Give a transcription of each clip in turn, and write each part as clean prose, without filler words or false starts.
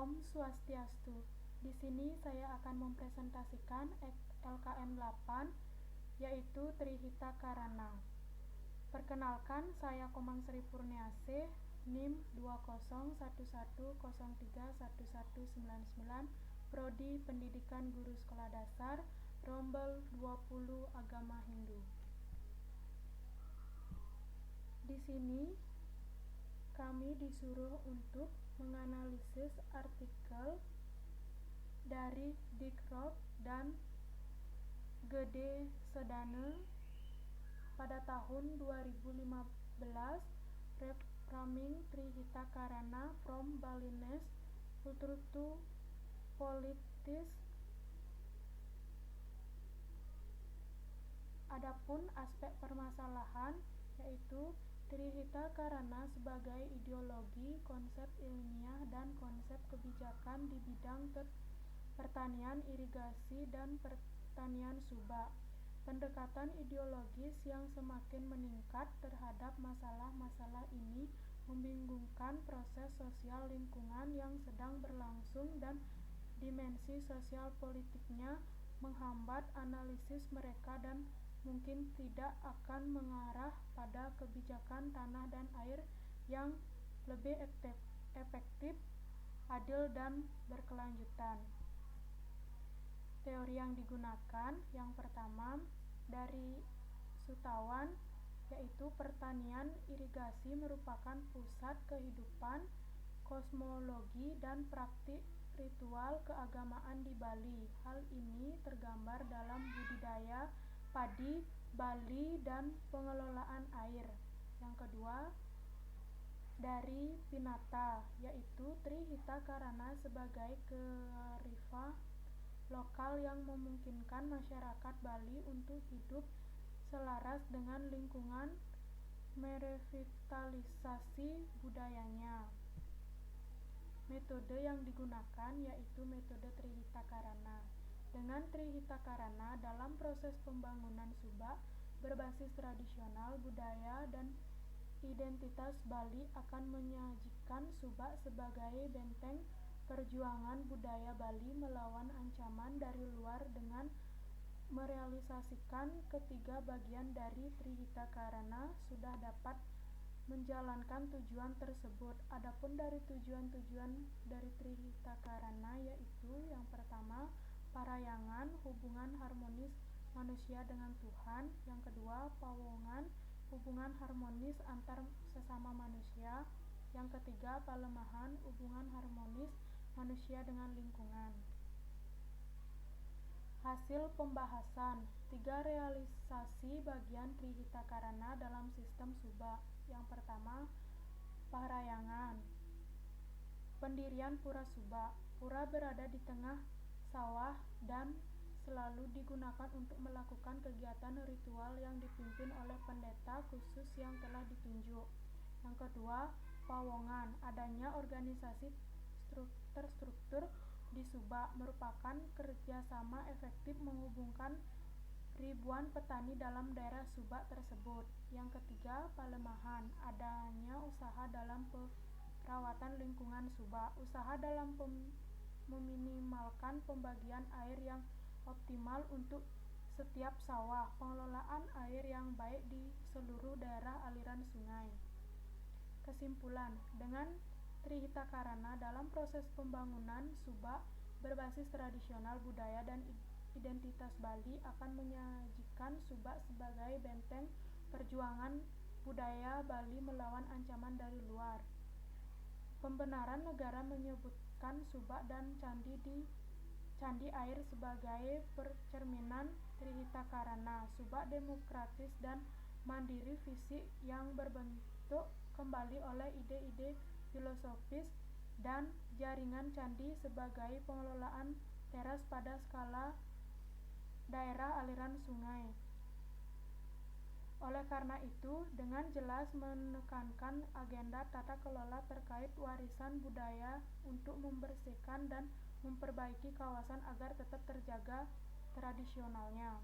Om Swastiastu. Di sini saya akan mempresentasikan LKM 8, yaitu Trihita Karana. Perkenalkan, saya Komang Sri Purniasih, NIM 2011031199, Prodi Pendidikan Guru Sekolah Dasar, Rombel 20 Agama Hindu. Di sini kami disuruh untuk menganalisis artikel dari Dikrob dan Gede Sedane pada tahun 2015, Reframing Trihita Karana from Balinese Culture to Politics. Adapun aspek permasalahan yaitu Trihita Karana sebagai ideologi, konsep ilmiah, dan konsep kebijakan di bidang pertanian, irigasi, dan pertanian subak. Pendekatan ideologis yang semakin meningkat terhadap masalah-masalah ini membingungkan proses sosial lingkungan yang sedang berlangsung, dan dimensi sosial politiknya menghambat analisis mereka dan mungkin tidak akan mengarah pada kebijakan tanah dan air yang lebih efektif, adil, dan berkelanjutan. Teori yang digunakan yang pertama dari Sutawan, yaitu pertanian irigasi merupakan pusat kehidupan, kosmologi, dan praktik ritual keagamaan di Bali. Hal ini tergambar dalam budidaya padi Bali dan pengelolaan air. Yang kedua dari Pinata, yaitu Trihita Karana sebagai kearifan lokal yang memungkinkan masyarakat Bali untuk hidup selaras dengan lingkungan, merevitalisasi budayanya. Metode yang digunakan yaitu metode Trihita Karana. Dengan Trihita Karana, dalam proses pembangunan subak berbasis tradisional, budaya, dan identitas Bali akan menyajikan subak sebagai benteng perjuangan budaya Bali melawan ancaman dari luar. Dengan merealisasikan ketiga bagian dari Trihita Karana sudah dapat menjalankan tujuan tersebut. Adapun dari tujuan-tujuan dari Trihita Karana yaitu yang pertama, parayangan, hubungan harmonis manusia dengan Tuhan. Yang kedua, pawongan, hubungan harmonis antar sesama manusia. Yang ketiga, palemahan, hubungan harmonis manusia dengan lingkungan. Hasil pembahasan 3 realisasi bagian Trihita Karana dalam sistem subak. Yang pertama, parayangan. Pendirian pura subak. Pura berada di tengah sawah dan selalu digunakan untuk melakukan kegiatan ritual yang dipimpin oleh pendeta khusus yang telah ditunjuk. Yang kedua, pawongan. Adanya organisasi terstruktur di subak merupakan kerjasama efektif menghubungkan ribuan petani dalam daerah subak tersebut. Yang ketiga, palemahan. Adanya usaha dalam perawatan lingkungan subak. Usaha dalam meminimalkan pembagian air yang optimal untuk setiap sawah, pengelolaan air yang baik di seluruh daerah aliran sungai. Kesimpulan, dengan Trihita Karana dalam proses pembangunan subak berbasis tradisional, budaya, dan identitas Bali akan menyajikan subak sebagai benteng perjuangan budaya Bali melawan ancaman dari luar. Pembenaran negara menyebutkan subak dan candi air sebagai percerminan Trihita Karana. Subak demokratis dan mandiri, fisik yang berbentuk kembali oleh ide-ide filosofis, dan jaringan candi sebagai pengelolaan teras pada skala daerah aliran sungai. Oleh karena itu, dengan jelas menekankan agenda tata kelola terkait warisan budaya untuk membersihkan dan memperbaiki kawasan agar tetap terjaga tradisionalnya.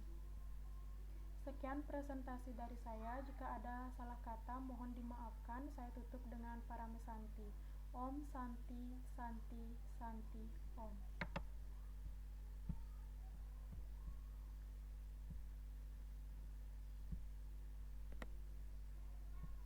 Sekian presentasi dari saya. Jika ada salah kata, mohon dimaafkan. Saya tutup dengan Paramasanti. Om Santi Santi Santi Om.